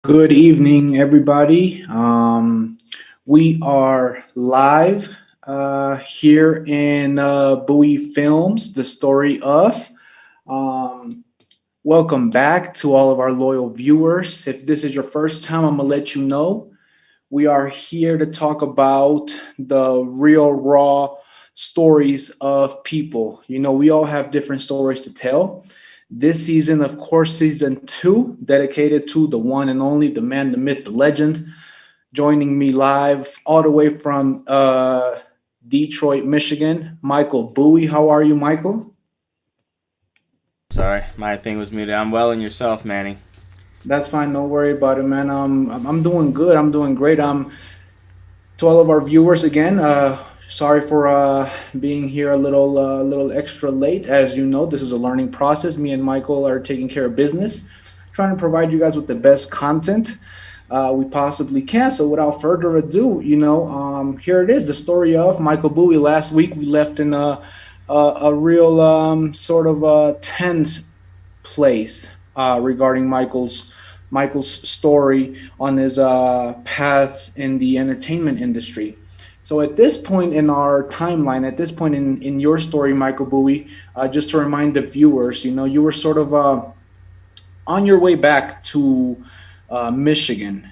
Good evening, everybody. We are live here in Bowie Films, the story of. Um, Welcome back to all of our loyal viewers. If this is your first time, I'm going to let you know we are here to talk about the real, raw stories of people. We all have different stories to tell. This season, of course, season two, dedicated to the one and only, the man, the myth, the legend, joining me live all the way from Detroit, Michigan, Michael Bouey. How are you, Michael? Sorry, my thing was muted. I'm well, and yourself, Manny. That's fine. No worry about it, man. I'm doing good. I'm doing great. To all of our viewers again, sorry for being here a little extra late. As you know, this is a learning process. Me and Michael are taking care of business, trying to provide you guys with the best content we possibly can. So without further ado, here it is, the story of Michael Bowie. Last week we left in a real sort of tense place regarding Michael's story on his path in the entertainment industry. So at this point in our timeline, at this point in your story, Michael Bowie, just to remind the viewers, you were sort of on your way back to Michigan,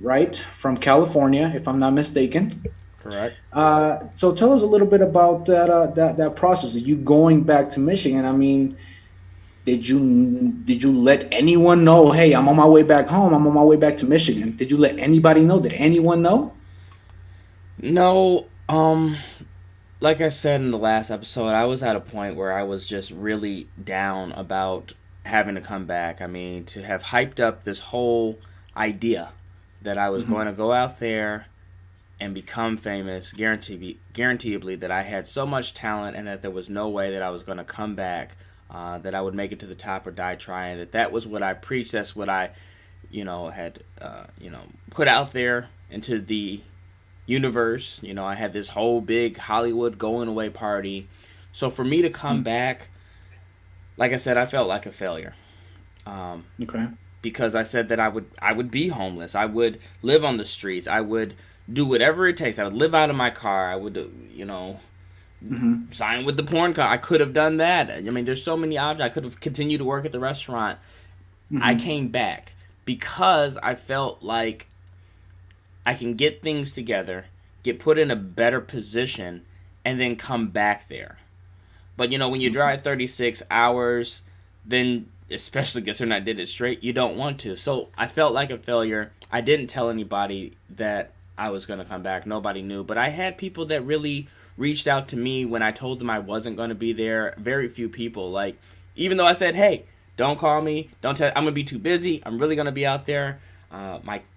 right? From California, if I'm not mistaken. Correct. So tell us a little bit about that process. Are you going back to Michigan? I mean, did you let anyone know? Hey, I'm on my way back home. I'm on my way back to Michigan. Did you let anybody know? Did anyone know? No, like I said in the last episode, I was at a point where I was just really down about having to come back. I mean, to have hyped up this whole idea that I was Hmm. going to go out there and become famous, guaranteeably that I had so much talent and that there was no way that I was going to come back, that I would make it to the top or die trying. That was what I preached. That's what I, had, put out there into the universe. I had this whole big Hollywood going away party. So for me to come back, like I said, I felt like a failure. Um, Okay. because I said that I would be homeless. I would live on the streets. I would do whatever it takes. I would live out of my car. I would, Hmm. sign with the porn car. I could have done that. I mean, there's so many options. I could have continued to work at the restaurant. I Hmm. came back because I felt like I can get things together, get put in a better position, and then come back there. But when you drive 36 hours, then especially considering I did it straight, you don't want to. So I felt like a failure. I didn't tell anybody that I was going to come back. Nobody knew. But I had people that really reached out to me when I told them I wasn't going to be there. Very few people. Like, even though I said, hey, don't call me. Don't tell. I'm going to be too busy. I'm really going to be out there.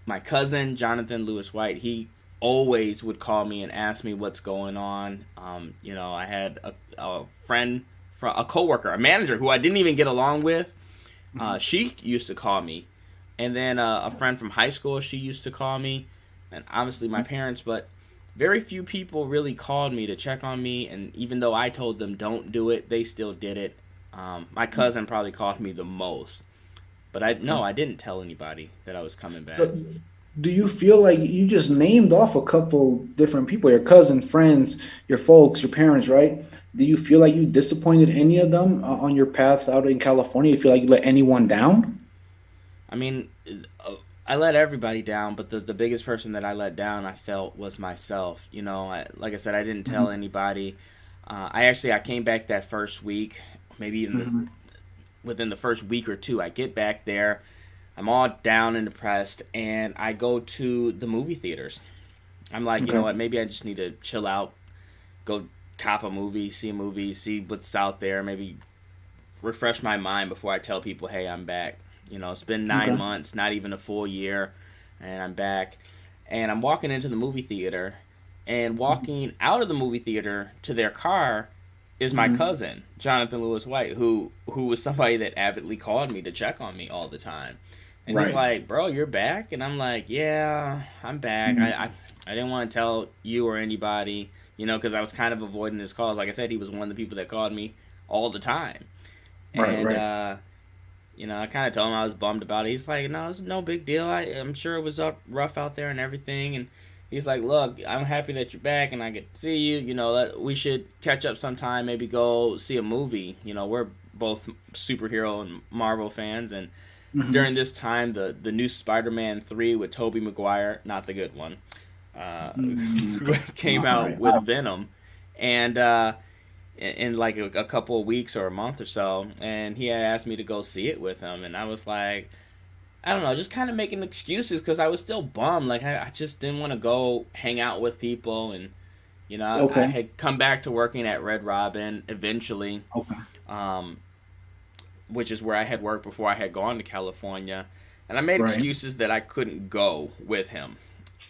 My cousin, Jonathan Lewis White, he always would call me and ask me what's going on. I had a friend, a coworker, a manager who I didn't even get along with. She used to call me, and then a friend from high school, she used to call me, and obviously my parents. But very few people really called me to check on me, and even though I told them don't do it, they still did it. My cousin probably called me the most, but I didn't tell anybody that I was coming back. So, do you feel like you just named off a couple different people, your cousin, friends, your folks, your parents, right? Do you feel like you disappointed any of them on your path out in California? You feel like you let anyone down? I mean, I let everybody down, but the biggest person that I let down, I felt, was myself. Like I said, I didn't tell Hmm. anybody. I came back that first week, maybe Hmm. within the first week or two. I get back there, I'm all down and depressed, and I go to the movie theaters. I'm like, you know Okay. what? Maybe I just need to chill out, go cop a movie, see a movie, see what's out there, maybe refresh my mind before I tell people, hey, I'm back. It's been nine Okay. months, not even a full year, and I'm back. And I'm walking into the movie theater, and walking out of the movie theater to their car is my Hmm. cousin, Jonathan Lewis White, who was somebody that avidly called me to check on me all the time. And he's Right. like, bro, you're back? And I'm like, yeah, I'm back. Hmm. I didn't want to tell you or anybody, because I was kind of avoiding his calls. Like I said, he was one of the people that called me all the time. Right. And Right. I kind of told him I was bummed about it. He's like, no, it's no big deal. I'm sure it was rough out there and everything. And he's like, look, I'm happy that you're back and I get to see you. We should catch up sometime, maybe go see a movie. We're both superhero and Marvel fans. And Hmm. during this time, the new Spider-Man 3 with Tobey Maguire, not the good one, uh, came All out right. with Venom. And in like a couple of weeks or a month or so, and he had asked me to go see it with him, and I was like, I don't know, just kind of making excuses because I was still bummed. Like I just didn't want to go hang out with people, and I Okay. had come back to working at Red Robin eventually, Okay. um, which is where I had worked before I had gone to California, and I made Right. excuses that I couldn't go with him,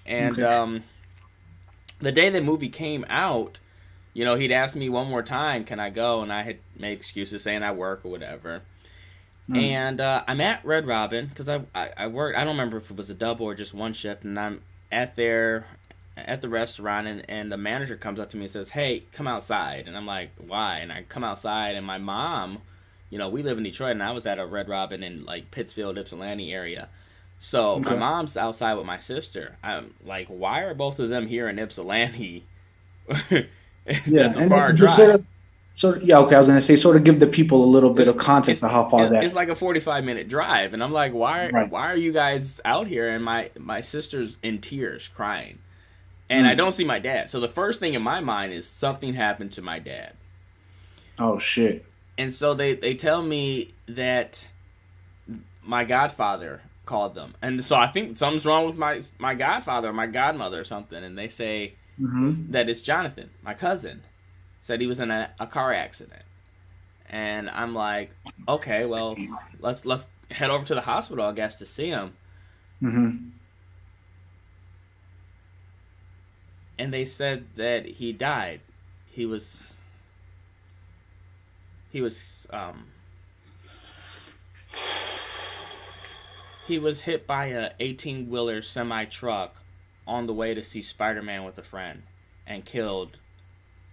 and Okay. the day the movie came out, he'd asked me one more time, can I go? And I had made excuses saying I work or whatever. Mm. And I'm at Red Robin because I worked, I don't remember if it was a double or just one shift. And I'm at the restaurant, and the manager comes up to me and says, hey, come outside. And I'm like, why? And I come outside, and my mom, we live in Detroit, and I was at a Red Robin in like Pittsfield, Ypsilanti area. So my Okay. mom's outside with my sister. I'm like, why are both of them here in Ypsilanti? Yeah, That's a and far just drive. yeah. Okay, I was gonna say, sort of give the people a little bit It's of context it's of how far it's that. like a 45-minute drive, and I'm like, Right. why are you guys out here? And my sister's in tears, crying, and I Mm. don't see my dad. So the first thing in my mind is something happened to my dad, Oh shit. and so they tell me that my godfather called them, and so I think something's wrong with my godfather or my godmother or something, and they say Hmm. that it's Jonathan, my cousin, said he was in a car accident. And I'm like, okay, well, let's head over to the hospital, I guess, to see him. Hmm. And they said that he died. He was he was he was hit by a 18-wheeler semi truck on the way to see Spider-Man with a friend, and killed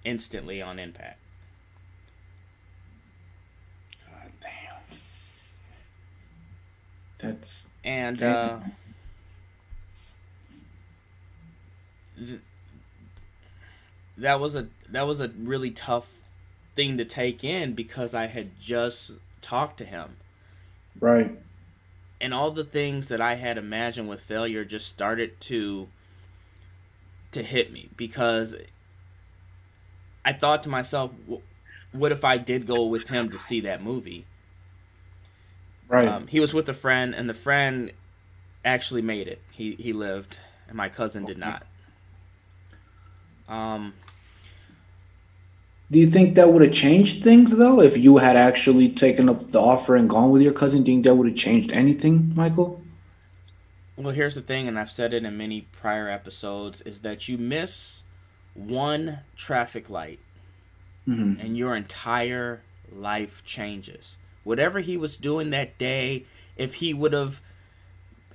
instantly on impact. God damn. That's And damn. th- that was a really tough thing to take in because I had just talked to him, Right. and all the things that I had imagined with failure just started to hit me because I thought to myself, what if I did go with him to see that movie? Right. He was with a friend, and the friend actually made it. He lived, and my cousin did Okay. not. Um, Do you think that would have changed things though if you had actually taken up the offer and gone with your cousin? Do you think that would have changed anything, Michael? well, here's the thing, and I've said it in many prior episodes, is that you miss one traffic light Hmm. and your entire life changes. Whatever he was doing that day, if he would have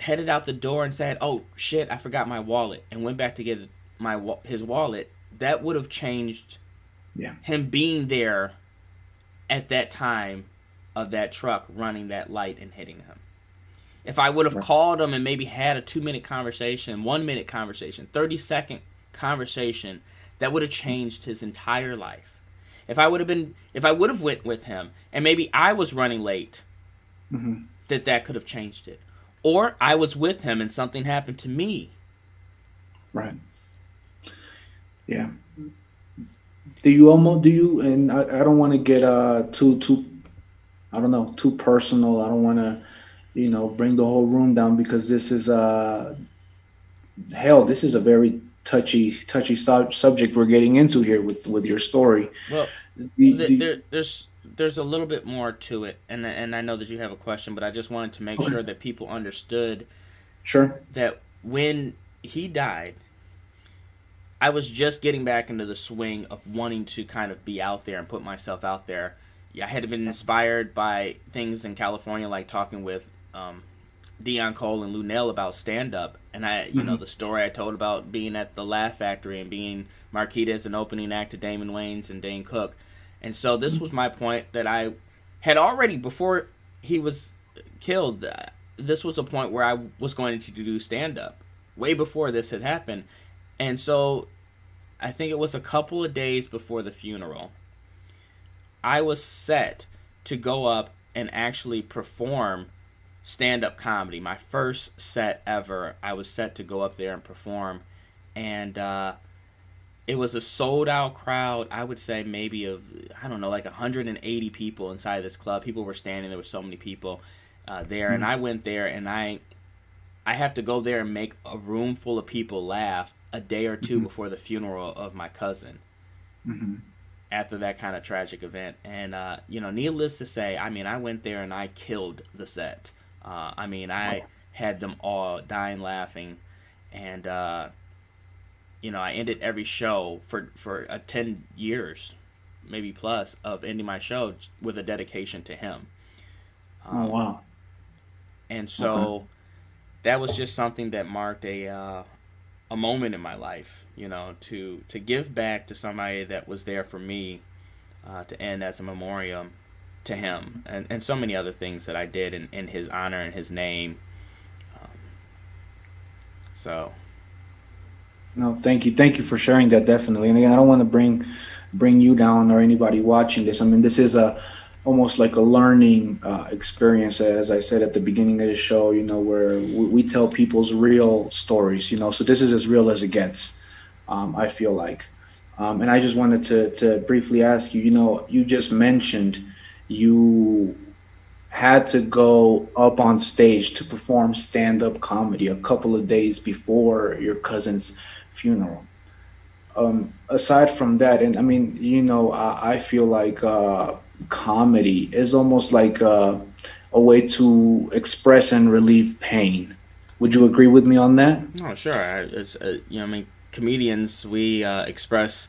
headed out the door and said, "Oh shit, I forgot my wallet," and went back to get his wallet, that would have changed Yeah. him being there at that time of that truck running that light and hitting him. If I would have Right. called him and maybe had a 2 minute conversation, 1 minute conversation, 30-second conversation, that would have changed his entire life. If I would have went with him and maybe I was running late, Hmm. that could have changed it. Or I was with him and something happened to me. Right. Yeah. Do you and I don't want to get too I don't know, too personal. I don't want to, bring the whole room down because this is hell, this is a very touchy subject we're getting into here with your story. Well, Do, do, there's a little bit more to it, and I know that you have a question, but I just wanted to make okay. sure that people understood Sure. that when he died, I was just getting back into the swing of wanting to kind of be out there and put myself out there. Yeah, I had been inspired by things in California, like talking with Dion Cole and Lou Nell about stand up, and Hmm. the story I told about being at the Laugh Factory and being Marquita an opening act to Damon Wayans and Dane Cook, and so this was my point that I had already before he was killed, this was a point where I was going to do stand up way before this had happened. And so I think it was a couple of days before the funeral, I was set to go up and actually perform stand up comedy. My first set ever, I was set to go up there and perform. And it was a sold out crowd. I would say maybe of, I don't know, like 180 people inside this club. People were standing. There were so many people there. And I went there, and I have to go there and make a room full of people laugh a day or two before the funeral of my cousin. After that kind of tragic event. And, needless to say, I mean, I went there and I killed the set. I had them all dying laughing. And, I ended every show for 10 years, maybe plus, of ending my show with a dedication to him. Oh wow. And Okay. so that was just something that marked a moment in my life, to give back to somebody that was there for me, to end as a memoriam to him, and so many other things that I did in his honor and his name. Um, so, No, thank you for sharing that. Definitely, and again, I don't want to bring you down or anybody watching this. I mean, this is a almost like a learning experience, as I said at the beginning of the show. Where we tell people's real stories. So this is as real as it gets. I feel like, and I just wanted to briefly ask you. You just mentioned you had to go up on stage to perform stand-up comedy a couple of days before your cousin's funeral. Aside from that, and I mean, I feel like comedy is almost like a way to express and relieve pain. Would you agree with me on that? oh sure, comedians, we express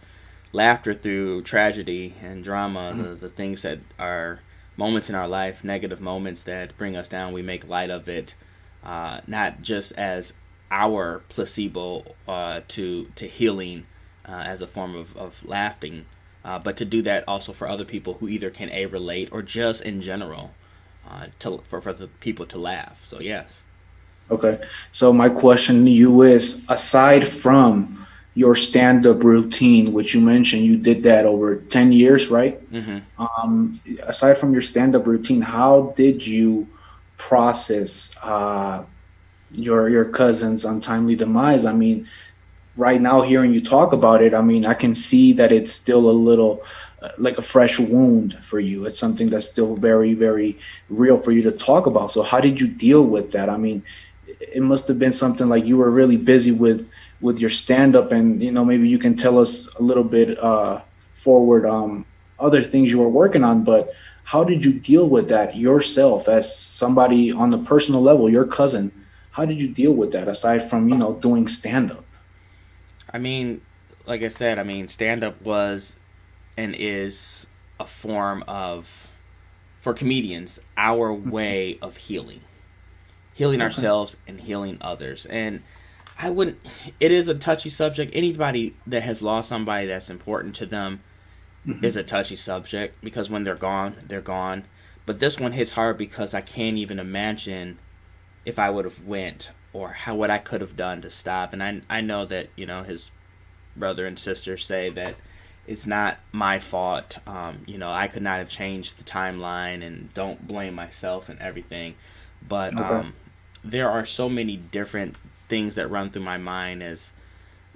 laughter through tragedy and drama, the things that are moments in our life, negative moments that bring us down. We make light of it, not just as our placebo to healing, as a form of laughing, but to do that also for other people who either can relate, or just in general, for the people to laugh. So yes. Okay. So my question to you is, aside from your stand-up routine, which you mentioned you did that over 10 years, right? Hmm. Aside from your stand-up routine, how did you process your cousin's untimely demise? I mean, right now hearing you talk about it, I mean, I can see that it's still a little like a fresh wound for you. It's something that's still very, very real for you to talk about. So how did you deal with that? I mean, it must have been something like you were really busy with your stand up, and maybe you can tell us a little bit forward other things you were working on, but how did you deal with that yourself as somebody on the personal level, your cousin? How did you deal with that aside from doing stand up? I mean, like I said, stand up was and is a form of, for comedians, our way of healing Okay. ourselves and healing others. And I wouldn't, it is a touchy subject. Anybody that has lost somebody that's important to them is a touchy subject, because when they're gone, they're gone. But this one hits hard because I can't even imagine if I would have went, or how what I could have done to stop. And I know that his brother and sister say that it's not my fault. I could not have changed the timeline, and don't blame myself and everything. But Okay. there are so many different things that run through my mind as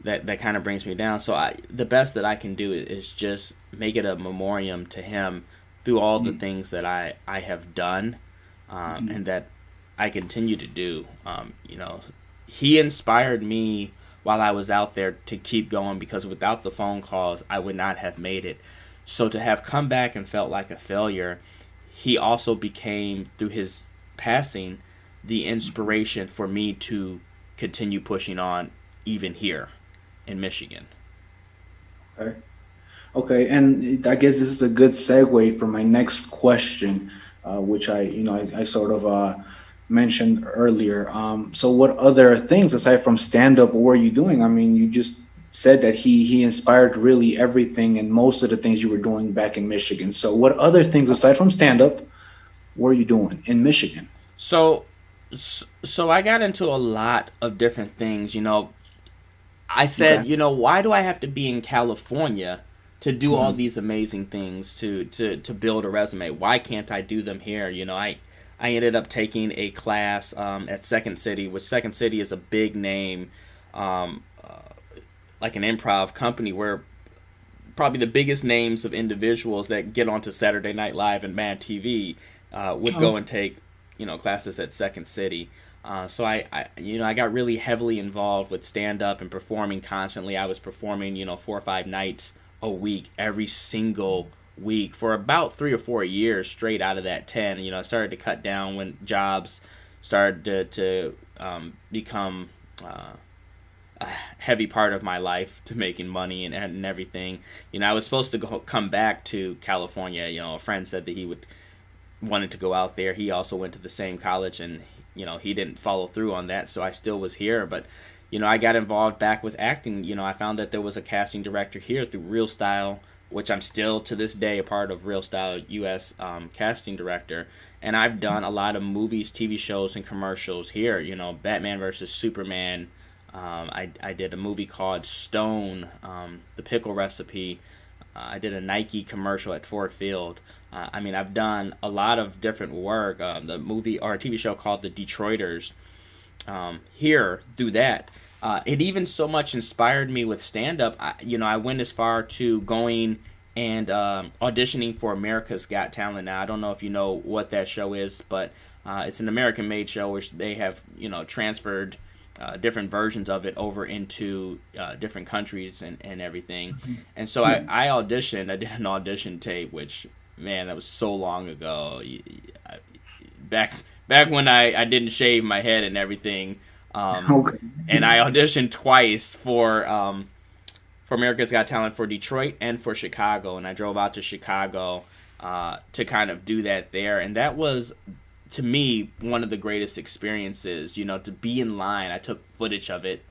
that kind of brings me down. So the best that I can do is just make it a memoriam to him through all the things that I have done, and that I continue to do. He inspired me while I was out there to keep going, because without the phone calls, I would not have made it. So to have come back and felt like a failure, he also became, through his passing, the inspiration for me to continue pushing on, even here in Michigan. Okay. Okay, and I guess this is a good segue for my next question, which I sort of mentioned earlier. So, what other things aside from stand up were you doing? I mean, you just said that he inspired really everything and most of the things you were doing back in Michigan. So, what other things aside from stand up were you doing in Michigan? So, so I got into a lot of different things. I Okay. said, why do I have to be in California to do all these amazing things to build a resume? Why can't I do them here? I ended up taking a class at Second City, which Second City is a big name, um, like an improv company where probably the biggest names of individuals that get onto Saturday Night Live and Mad TV would Oh, go and take classes at Second City. So I got really heavily involved with stand up and performing constantly. I was performing 4 or 5 nights a week every single week for about 3 or 4 years straight out of that 10. I started to cut down when jobs started to become a heavy part of my life to making money and everything. I was supposed to come back to California. A friend said that he would wanted to go out there. He also went to the same college, and he didn't follow through on that. So I still was here, but I got involved back with acting. I found that there was a casting director here through Real Style, which I'm still to this day a part of Real Style US casting director. And I've done a lot of movies, TV shows, and commercials here. Batman versus Superman. I did a movie called Stone, the pickle recipe. I did a Nike commercial at Ford Field. I've done a lot of different work. The movie or TV show called The Detroiters. Here, do that. It even so much inspired me with stand up. I went as far to going and auditioning for America's Got Talent. Now, I don't know if you know what that show is, but it's an American made show which they have, transferred different versions of it over into different countries and everything. And so yeah. I auditioned. I did an audition tape, which, man, that was so long ago. Back when I didn't shave my head and everything. Okay. And I auditioned twice for America's Got Talent for Detroit and for Chicago, and I drove out to Chicago to kind of do that there, and that was to me one of the greatest experiences. To be in line. I took footage of it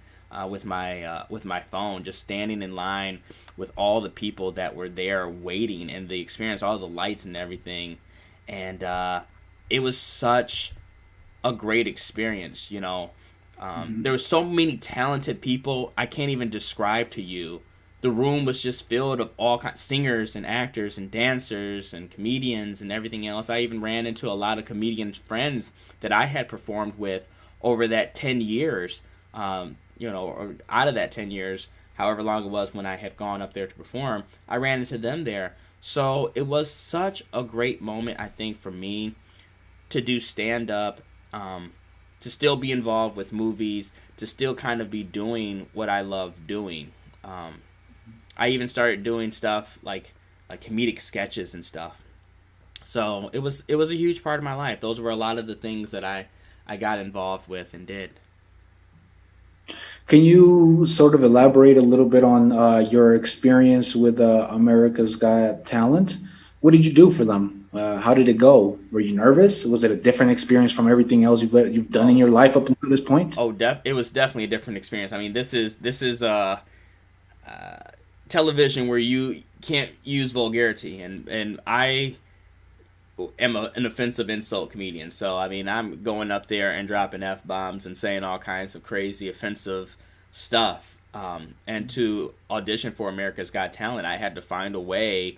with my phone, just standing in line with all the people that were there waiting, and the experience, all the lights and everything, and it was such a great experience. There were so many talented people I can't even describe to you. The room was just filled of all kinds singers and actors and dancers and comedians and everything else. I even ran into a lot of comedian friends that I had performed with over that 10 years. Or out of that 10 years, however long it was when I had gone up there to perform, I ran into them there. So it was such a great moment, I think, for me to do stand up, to still be involved with movies, to still kind of be doing what I love doing. I even started doing stuff like comedic sketches and stuff. So it was a huge part of my life. Those were a lot of the things that I got involved with and did. Can you sort of elaborate a little bit on your experience with America's Got Talent? What did you do for them? How did it go? Were you nervous? Was it a different experience from everything else you've done in Oh, your life up until this point? it was definitely a different experience. This is television where you can't use vulgarity, and I am an offensive insult comedian. So I'm going up there and dropping f bombs and saying all kinds of crazy offensive stuff. And to audition for America's Got Talent, I had to find a way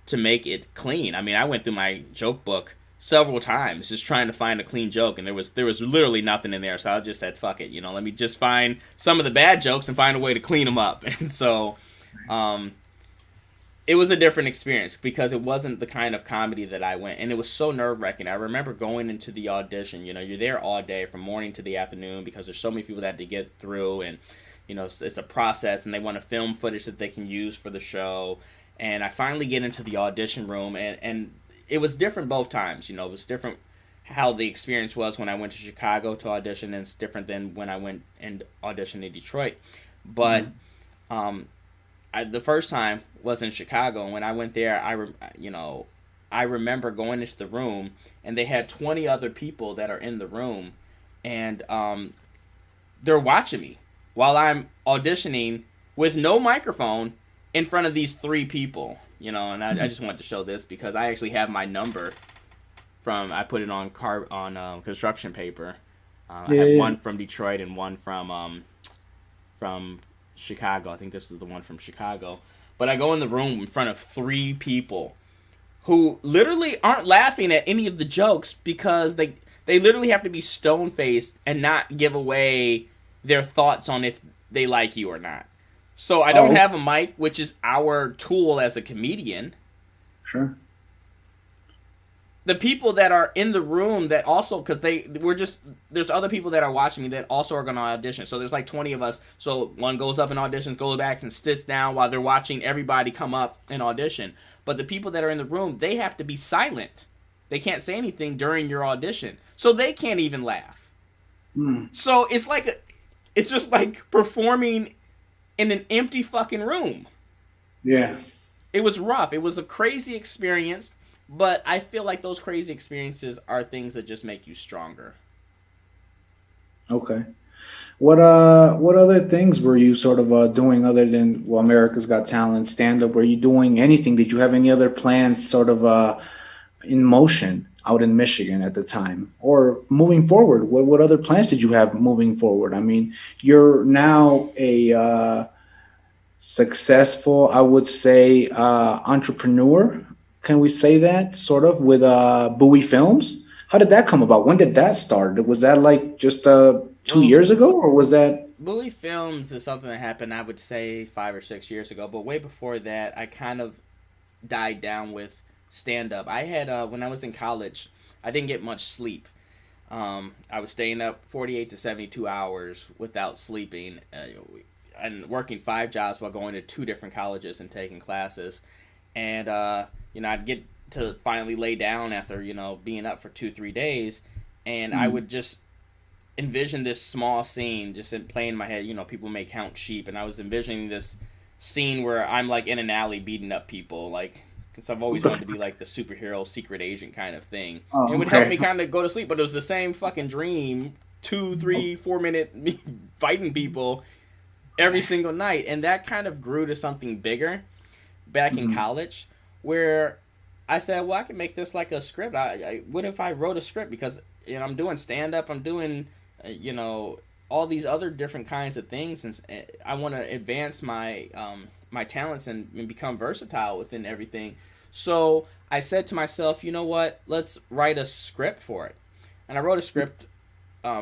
to make it clean. I went through my joke book several times just trying to find a clean joke, and there was literally nothing in there. So I just said, "Fuck it," let me just find some of the bad jokes and find a way to clean them up. And so, it was a different experience because it wasn't the kind of comedy that I went, and it was so nerve wracking. I remember going into the audition. You're there all day from morning to the afternoon because there's so many people that have to get through, and it's a process, and they want to film footage that they can use for the show. And I finally get into the audition room, and it was different both times. It was different how the experience was when I went to Chicago to audition, and it's different than when I went and auditioned in Detroit. But the first time was in Chicago, and when I went there, I remember going into the room, and they had 20 other people that are in the room, and they're watching me while I'm auditioning with no microphone in front of these three people. And I just wanted to show this because I actually have my number from I put it on construction paper. I Yeah, have yeah, one from Detroit and one from Chicago. I think this is the one from Chicago. But I go in the room in front of 3 people who literally aren't laughing at any of the jokes because they literally have to be stone faced and not give away their thoughts on if they like you or not. So I don't oh, have a mic, which is our tool as a comedian. sure. The people that are in the room that also, because there's other people that are watching me that also are going to audition. So there's like 20 of us. So one goes up and auditions, goes back and sits down while they're watching everybody come up and audition. But the people that are in the room, they have to be silent. They can't say anything during your audition, so they can't even laugh. Mm, So it's just like performing in an empty fucking room. yeah. It was rough. It was a crazy experience, but I feel like those crazy experiences are things that just make you stronger. Okay. What other things were you sort of doing other than, well, America's Got Talent, stand up? Were you doing anything? Did you have any other plans sort of in motion out in Michigan at the time, or moving forward? What other plans did you have moving forward? I mean, you're now a successful, I would say, entrepreneur. Can we say that sort of with Bowie Films? How did that come about? When did that start? Was that like just 2 years Well, ago, or was that? Bowie Films is something that happened, I would say, 5 or 6 years ago. But way before that, I kind of died down with stand up. I had when I was in college, I didn't get much sleep. I was staying up 48 to 72 hours without sleeping, and working 5 jobs while going to 2 different colleges and taking classes. And I'd get to finally lay down after being up for 2 3 days, and I Mm, would just envision this small scene just play in my head. People may count sheep, and I was envisioning this scene where I'm like in an alley beating up people, like because I've always wanted to be like the superhero secret agent kind of thing. It oh, would help okay. me kind of go to sleep, but it was the same fucking dream. 2 3 4 minute me fighting people every single night, and that kind of grew to something bigger back in Mhm. college, where I said, well, I can make this like a script. What if I wrote a script? Because I'm doing stand up, I'm doing all these other different kinds of things, and I want to advance my talents and become versatile within everything. So I said to myself, you know what? Let's write a script for it, and I wrote a script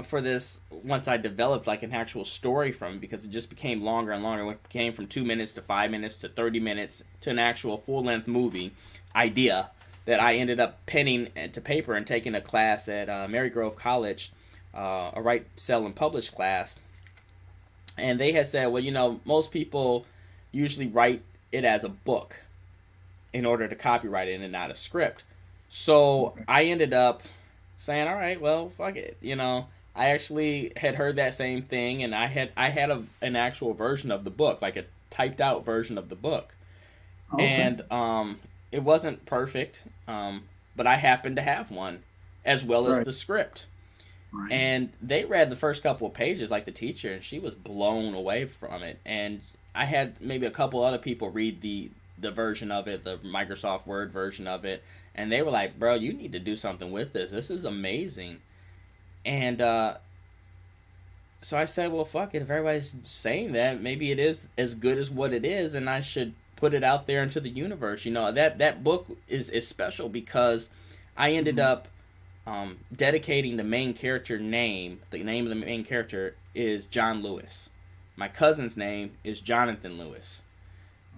for this once I developed like an actual story from it, because it just became longer and longer. It came from 2 minutes to 5 minutes to 30 minutes to an actual full length movie idea that I ended up penning to paper and taking a class at Marygrove College, a write, sell, and publish class. And they had said, well, most people usually write it as a book in order to copyright it and not a script. So I ended up saying, all right, well, fuck it. I actually had heard that same thing, and I had an actual version of the book, like a typed out version of the book. Okay. And it wasn't perfect, but I happened to have one as well as Right. the script. Right. And they read the first couple of pages, like the teacher, and she was blown away from it. And I had maybe a couple other people read the version of it, the Microsoft Word version of it, and they were like, "Bro, you need to do something with this. This is amazing." And so I said, "Well, fuck it. If everybody's saying that, maybe it is as good as what it is, and I should put it out there into the universe." That book is special because I ended Mhm. up dedicating the main character name. The name of the main character is John Lewis. My cousin's name is Jonathan Lewis.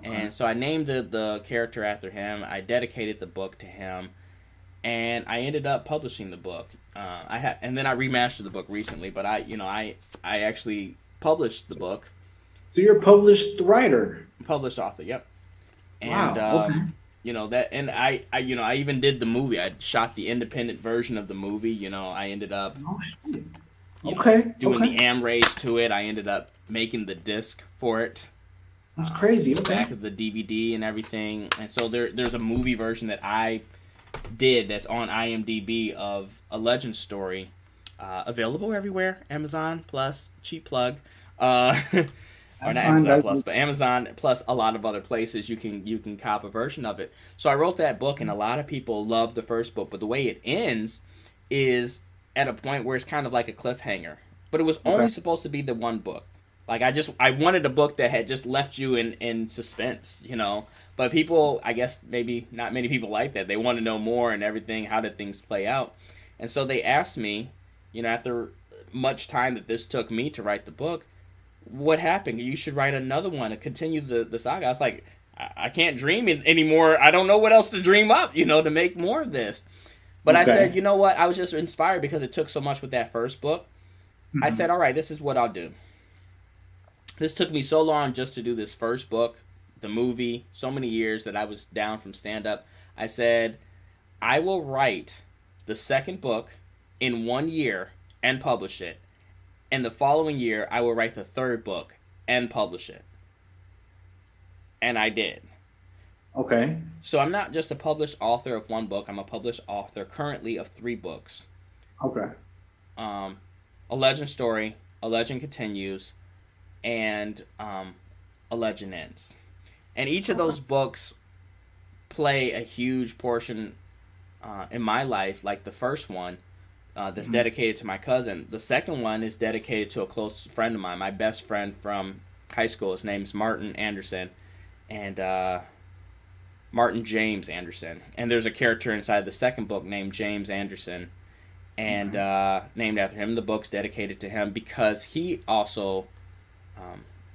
Okay. And so I named the character after him. I dedicated the book to him, and I ended up publishing the book. And then I remastered the book recently. But I actually published the book, So you're a published writer. published author. Yep. And Wow. Okay. that, and I even did the movie. I shot the independent version of the movie. I ended up Oh shit. you know Okay. doing Okay. the Amrays to it. I ended up making the disc for it, That's crazy. the Okay. back of the DVD and everything. And so there's a movie version that I did that's on IMDb of A Legend Story, available everywhere. Amazon Plus, cheap plug. or I not find Amazon that. Plus, but Amazon plus a lot of other places you can cop a version of it. So I wrote that book, and a lot of people love the first book, but the way it ends is at a point where it's kind of like a cliffhanger. But it was Okay. only supposed to be the one book. Like I wanted a book that had just left you in suspense, you know. But people, I guess maybe not many people like that. They want to know more and everything. How did things play out? And so they asked me, you know, after much time that this took me to write the book, what happened? You should write another one to continue the saga. I was like, I can't dream anymore. I don't know what else to dream up, you know, to make more of this. But I said, Okay. you know what? I was just inspired because it took so much with that first book. I said, Mhm. all right, this is what I'll do. This took me so long just to do this first book, the movie, so many years that I was down from stand up. I said, I will write the second book in 1 year and publish it. And the following year, I will write the third book and publish it. And I did. Okay. So I'm not just a published author of one book, I'm a published author currently of three books. Okay. Um, a Legend Story, A Legend Continues, and A Legend Ends. And each of Okay. those books play a huge portion in my life, like the first one that's Mhm. dedicated to my cousin. The second one is dedicated to a close friend of mine, my best friend from high school. His name's Martin Anderson, and Martin James Anderson. And there's a character inside the second book named James Anderson, and Okay. named after him. The book's dedicated to him because he also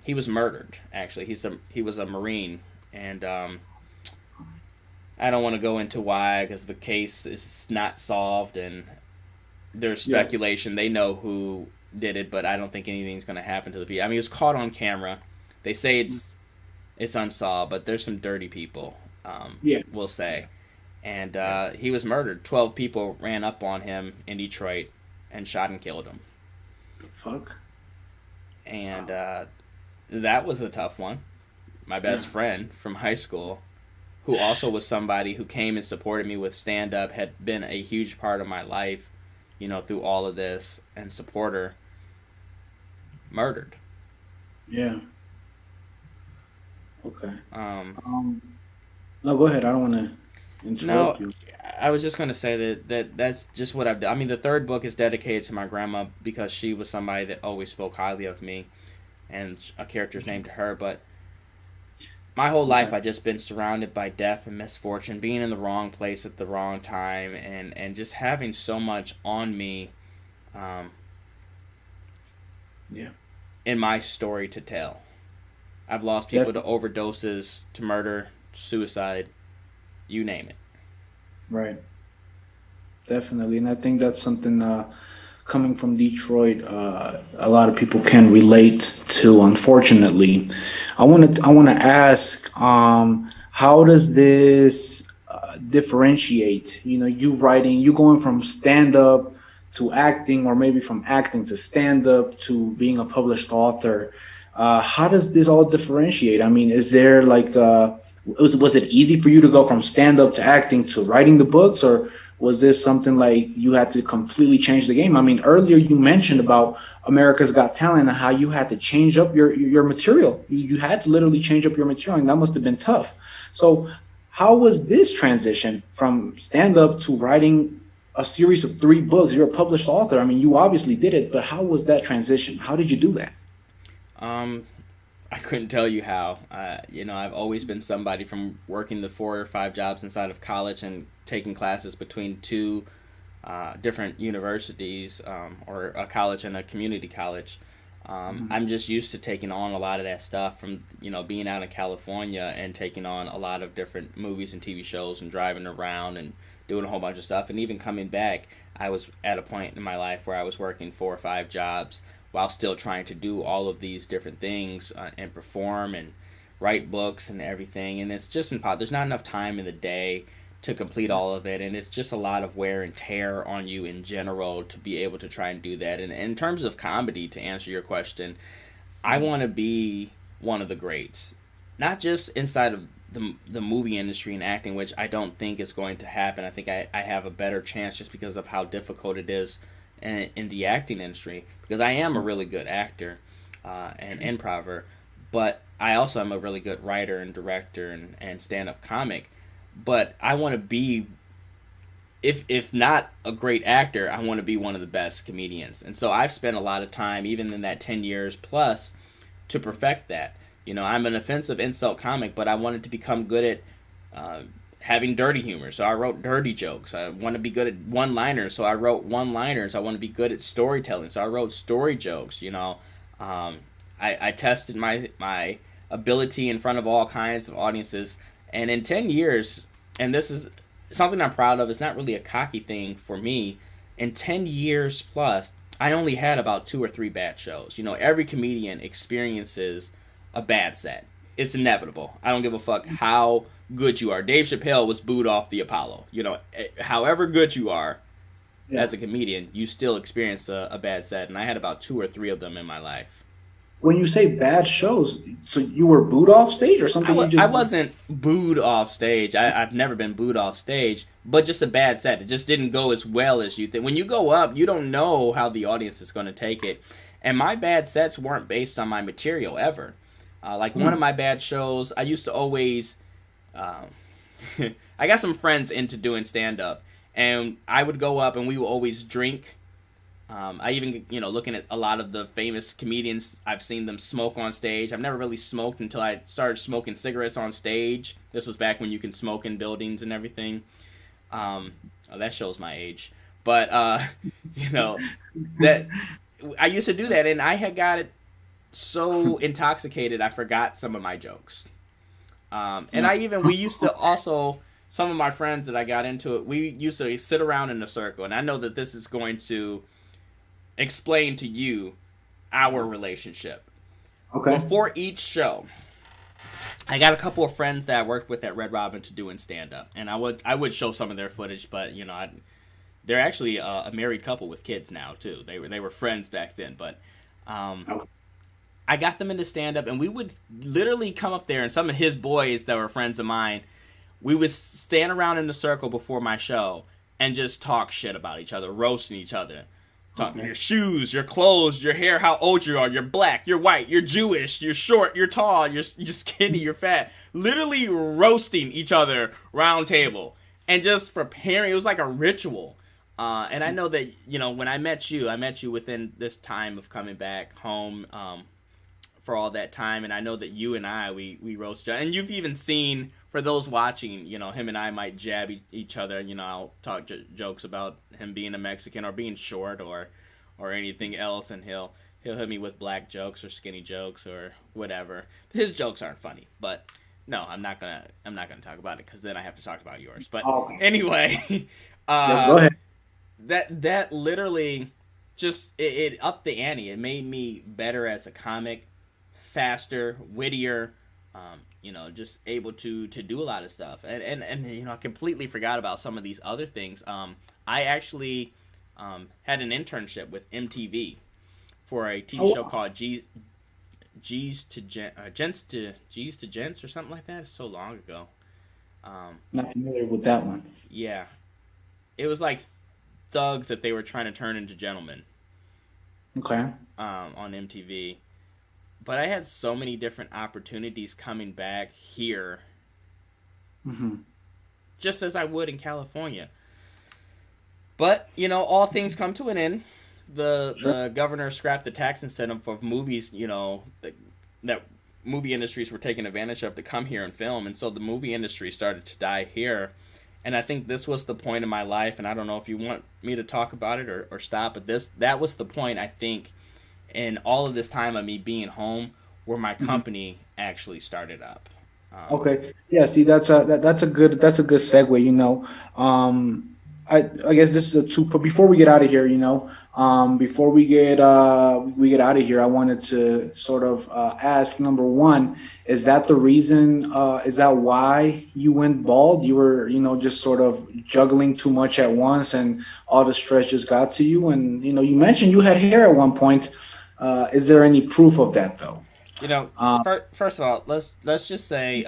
he was murdered. Actually, he was a Marine, and I don't want to go into why because the case is not solved, and there's Yeah. speculation. They know who did it, but I don't think anything's going to happen to the people. I mean, he was caught on camera. They say it's unsolved, but there's some dirty people, Yeah. we'll say. And Yeah. he was murdered. 12 people ran up on him in Detroit and shot and killed him. The fuck. And Wow. that was a tough one. My Yeah. best friend from high school, who also was somebody who came and supported me with stand up, had been a huge part of my life, you know, through all of this, and supporter, murdered. Yeah. Okay. Um, Um. No, go ahead. I don't want to no, interrupt you. I was just going to say that's just what I've done. I mean, the third book is dedicated to my grandma because she was somebody that always spoke highly of me, and a character's named to her. But my whole life, Okay. I've just been surrounded by death and misfortune, being in the wrong place at the wrong time, and just having so much on me um, Yeah. in my story to tell. I've lost people to Definitely. overdoses, to murder, suicide, you name it. Right. Definitely. And I think that's something coming from Detroit, a lot of people can relate to. Unfortunately, I want to ask, how does this differentiate? You know, you writing, you going from stand up to acting, or maybe from acting to stand up to being a published author. How does this all differentiate? I mean, is there like was it easy for you to go from stand up to acting to writing the books, or was this something like you had to completely change the game? I mean, earlier you mentioned about America's Got Talent and how you had to change up your material. You had to literally change up your material, and that must have been tough. So, how was this transition from stand up to writing a series of three books? You're a published author. I mean, you obviously did it, but how was that transition? How did you do that? Um, I couldn't tell you how. You know, I've always been somebody from working the 4 or 5 jobs inside of college and taking classes between two different universities, or a college and a community college. I'm just used to taking on a lot of that stuff from, you know, being out in California and taking on a lot of different movies and TV shows and driving around and doing a whole bunch of stuff. And even coming back, I was at a point in my life where I was working 4 or 5 jobs while still trying to do all of these different things and perform and write books and everything. And it's just impossible. There's not enough time in the day to complete all of it, and it's just a lot of wear and tear on you in general to be able to try and do that. And in terms of comedy, to answer your question, I want to be one of the greats, not just inside of the movie industry and acting, which I don't think is going to happen. I think I have a better chance just because of how difficult it is in the acting industry, because I am a really good actor and improver. but I also am a really good writer and director and stand up comic. But I want to be, if not a great actor, I want to be one of the best comedians. And so I've spent a lot of time, even in that 10 years plus, to perfect that. You know, I'm an offensive insult comic, but I wanted to become good at having dirty humor. So I wrote dirty jokes. I want to be good at one-liners, so I wrote one-liners. I want to be good at storytelling, so I wrote story jokes. You know, I tested my ability in front of all kinds of audiences, and in 10 years, and this is something I'm proud of. It's not really a cocky thing for me. In 10 years plus, I only had about 2 or 3 bad shows. You know, every comedian experiences a bad set. It's inevitable. I don't give a fuck how good you are. Dave Chappelle was booed off the Apollo. You know, however good you are Yeah. as a comedian, you still experience a bad set. And I had about 2 or 3 of them in my life. When you say bad shows, so you were booed off stage or something? You I just wasn't booed off stage. I've never been booed off stage, but just a bad set. It just didn't go as well as you think. When you go up, you don't know how the audience is going to take it. And my bad sets weren't based on my material ever. Like one of my bad shows, I used to always. Um, I got some friends into doing stand up, and I would go up and we would always drink. I even, looking at a lot of the famous comedians, I've seen them smoke on stage. I've never really smoked until I started smoking cigarettes on stage. This was back when you can smoke in buildings and everything. That shows my age. But, that I used to do that, and I had got it so intoxicated I forgot some of my jokes. We used to also, some of my friends that I got into it, we used to sit around in a circle, and I know that this is going to explain to you our relationship. okay. Before each show, I got a couple of friends that I worked with at Red Robin to doing stand up, and I would show some of their footage, but they're actually a married couple with kids now too. They were friends back then, but Okay. I got them into stand up, and we would literally come up there, and some of his boys that were friends of mine, we would stand around in the circle before my show and just talk shit about each other, roasting each other. Talking your shoes, your clothes, your hair, how old you are, you're black, you're white, you're Jewish, you're short, you're tall, you're skinny, you're fat. Literally roasting each other round table and just preparing. It was like a ritual. And I know that, when I met you within this time of coming back home for all that time. And I know that you and I, we roast each other. And you've even seen, for those watching, him and I might jab each other. I'll talk jokes about him being a Mexican or being short or anything else. And he'll hit me with black jokes or skinny jokes or whatever. His jokes aren't funny, but no, I'm not gonna talk about it because then I have to talk about yours. But Okay. anyway, Yeah, go ahead. that literally just it upped the ante. It made me better as a comic, faster, wittier, just able to do a lot of stuff. And I completely forgot about some of these other things. I actually had an internship with MTV for a TV show called G's to Gents to G's to Gents or something like that. It's so long ago. Not familiar with that one. Yeah, it was like thugs that they were trying to turn into gentlemen Okay. on MTV. But I had so many different opportunities coming back here, just as I would in California. But, all things come to an end. The governor scrapped the tax incentive of movies, that movie industries were taking advantage of to come here and film. And so the movie industry started to die here. And I think this was the point in my life, and I don't know if you want me to talk about it or stop, but that was the point, I think, in all of this time of me being home, where my company actually started up. Okay. Yeah. See, that's a good segue. I guess this is a two. But before we get out of here, before we get out of here, I wanted to sort of ask, number one, is that the reason? Is that why you went bald? You were, just sort of juggling too much at once, and all the stress just got to you. And you mentioned you had hair at one point. Is there any proof of that, though? First of all, let's just say,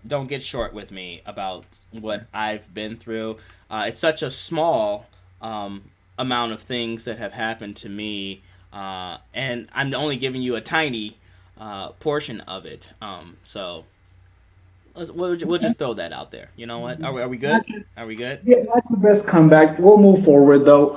don't get short with me about what I've been through. It's such a small amount of things that have happened to me, and I'm only giving you a tiny portion of it. So we'll just throw that out there. You know what? Are we good? Are we good? Yeah, that's the best comeback. We'll move forward though.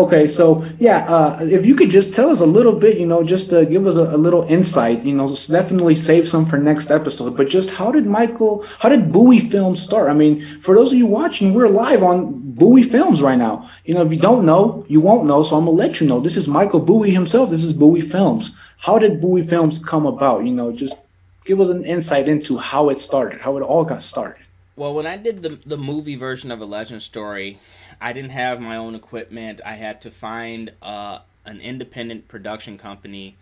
Okay, so yeah, if you could just tell us a little bit, just to give us a little insight, definitely save some for next episode. But just how did Bowie Films start? I mean, for those of you watching, we're live on Bowie Films right now. If you don't know, you won't know, so I'm gonna let you know. This is Michael Bowie himself. This is Bowie Films. How did Bowie Films come about? Just give us an insight into how it started, how it all got started. Well, when I did the movie version of A Legend Story, I didn't have my own equipment. I had to find an independent production company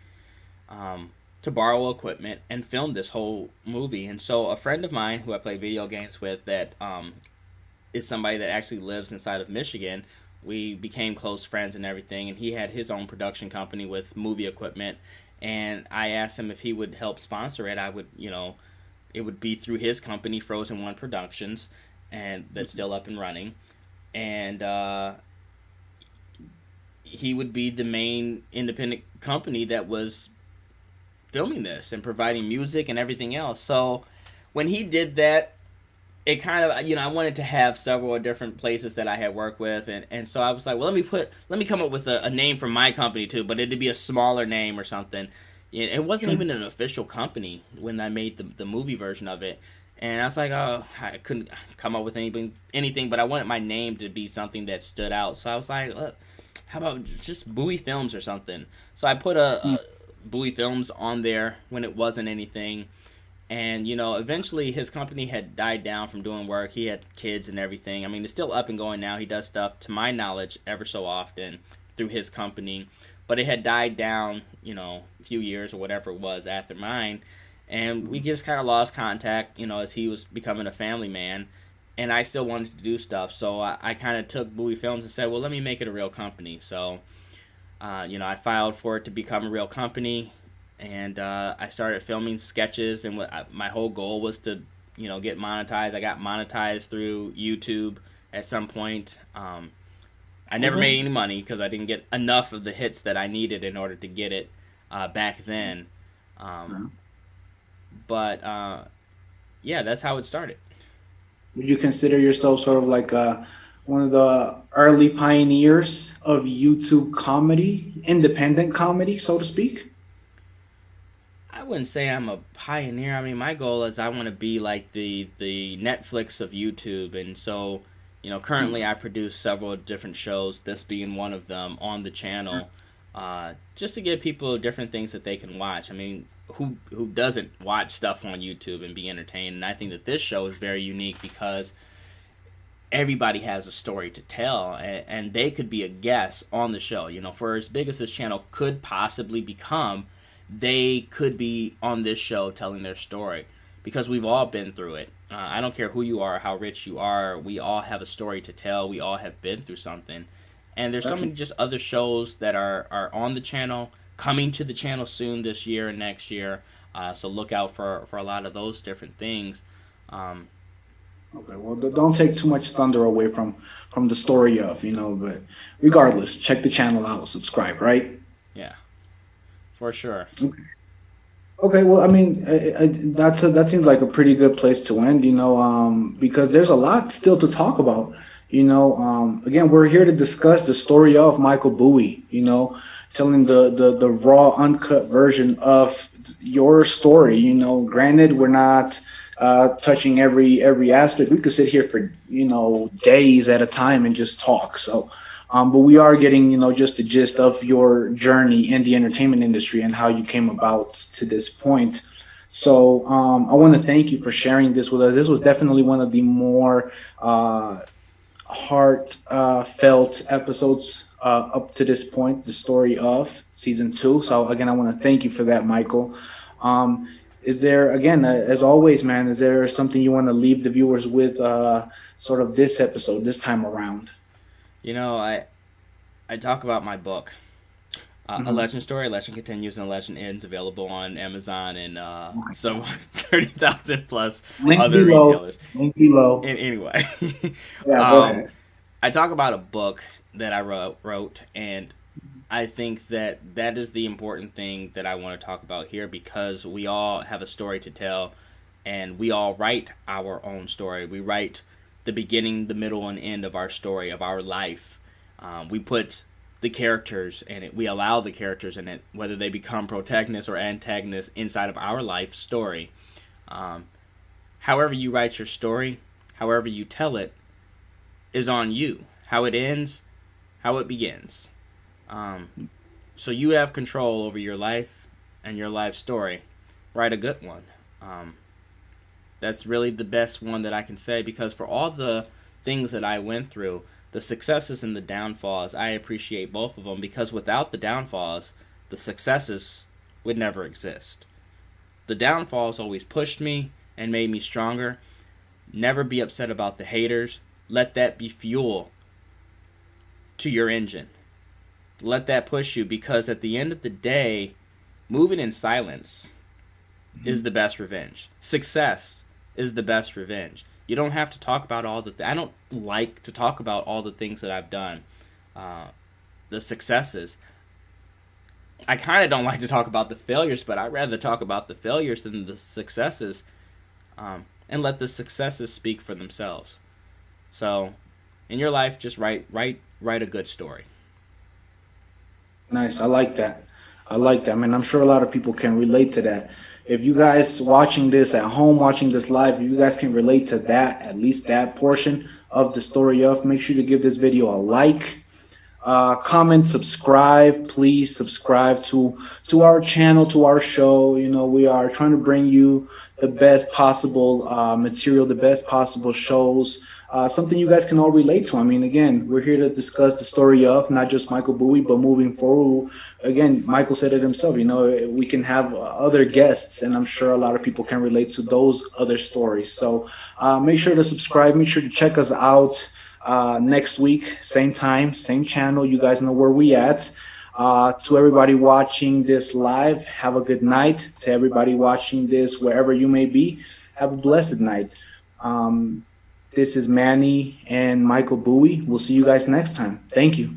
to borrow equipment and film this whole movie. And so a friend of mine who I play video games with that is somebody that actually lives inside of Michigan, we became close friends and everything. And he had his own production company with movie equipment. And I asked him if he would help sponsor it. I would, it would be through his company, Frozen One Productions, and that's still up and running. And he would be the main independent company that was filming this and providing music and everything else. So when he did that, it kind of, I wanted to have several different places that I had worked with, and so I was like, well, let me come up with a name for my company too, but it'd be a smaller name or something. It wasn't even an official company when I made the movie version of it, and I was like, oh, I couldn't come up with anything, but I wanted my name to be something that stood out. So I was like, look, how about just Bowie Films or something? So I put a Bowie Films on there when it wasn't anything. And, eventually his company had died down from doing work. He had kids and everything. I mean, it's still up and going now. He does stuff, to my knowledge, ever so often through his company. But it had died down, a few years or whatever it was after mine. And we just kind of lost contact, as he was becoming a family man. And I still wanted to do stuff. So I kind of took Bowie Films and said, well, let me make it a real company. So, I filed for it to become a real company. And I started filming sketches, and my whole goal was to, get monetized. I got monetized through YouTube at some point. I never made any money because I didn't get enough of the hits that I needed in order to get it back then. But yeah, that's how it started. Would you consider yourself sort of like one of the early pioneers of YouTube comedy, independent comedy, so to speak? I wouldn't say I'm a pioneer. I mean, my goal is I want to be like the Netflix of YouTube, and so currently I produce several different shows. This being one of them on the channel, just to give people different things that they can watch. I mean, who doesn't watch stuff on YouTube and be entertained? And I think that this show is very unique because everybody has a story to tell, and they could be a guest on the show. For as big as this channel could possibly become, they could be on this show telling their story because we've all been through it. I don't care who you are, how rich you are. We all have a story to tell. We all have been through something. And there's so many just other shows that are on the channel, coming to the channel soon this year and next year. So look out for a lot of those different things. Okay, well, don't take too much thunder away from the story of, but regardless, check the channel out, subscribe, right? Yeah. For sure. Okay, well, I mean, that seems like a pretty good place to end, because there's a lot still to talk about. Again, we're here to discuss the story of Michael Bowie, telling the raw, uncut version of your story. Granted, we're not touching every aspect. We could sit here for days at a time and just talk. So. But we are getting, just the gist of your journey in the entertainment industry and how you came about to this point. So I want to thank you for sharing this with us. This was definitely one of the more heartfelt episodes up to this point, the story of season 2. So again, I want to thank you for that, Michael. Is there, again, as always, man, is there something you want to leave the viewers with sort of this episode, this time around? I talk about my book, A Legend Story, A Legend Continues, and A Legend Ends, available on Amazon and some 30,000 plus Link other below. retailers. Link below. Anyway, Yeah, go ahead. I talk about a book that I wrote, and I think that that is the important thing that I want to talk about here, because we all have a story to tell, and we all write our own story. We write the beginning, the middle, and end of our story, of our life. We put the characters in it. We allow the characters in it, whether they become protagonists or antagonists inside of our life story. However you write your story, however you tell it, is on you. How it ends, how it begins. So you have control over your life and your life story. Write a good one. That's really the best one that I can say, because for all the things that I went through, the successes and the downfalls, I appreciate both of them, because without the downfalls, the successes would never exist. The downfalls always pushed me and made me stronger. Never be upset about the haters. Let that be fuel to your engine. Let that push you, because at the end of the day, moving in silence is the best revenge. Success is the best revenge. You don't have to talk about all I don't like to talk about all the things that I've done. The successes. I kind of don't like to talk about the failures, but I'd rather talk about the failures than the successes, and let the successes speak for themselves. So, in your life, just write a good story. Nice. I like that. I like that, man. I'm sure a lot of people can relate to that. If you guys watching this at home, watching this live, if you guys can relate to that, at least that portion of the story of, make sure to give this video a like, comment, subscribe. Please subscribe to our channel, to our show. You know, we are trying to bring you the best possible material, the best possible shows, something you guys can all relate to. I mean, again, we're here to discuss the story of not just Michael Bowie, but moving forward. Again, Michael said it himself, you know, we can have other guests, and I'm sure a lot of people can relate to those other stories. So make sure to subscribe, make sure to check us out next week, same time, same channel. You guys know where we at. To everybody watching this live, have a good night. To everybody watching this wherever you may be, have a blessed night. This is Manny and Michael Bowie. We'll see you guys next time. Thank you.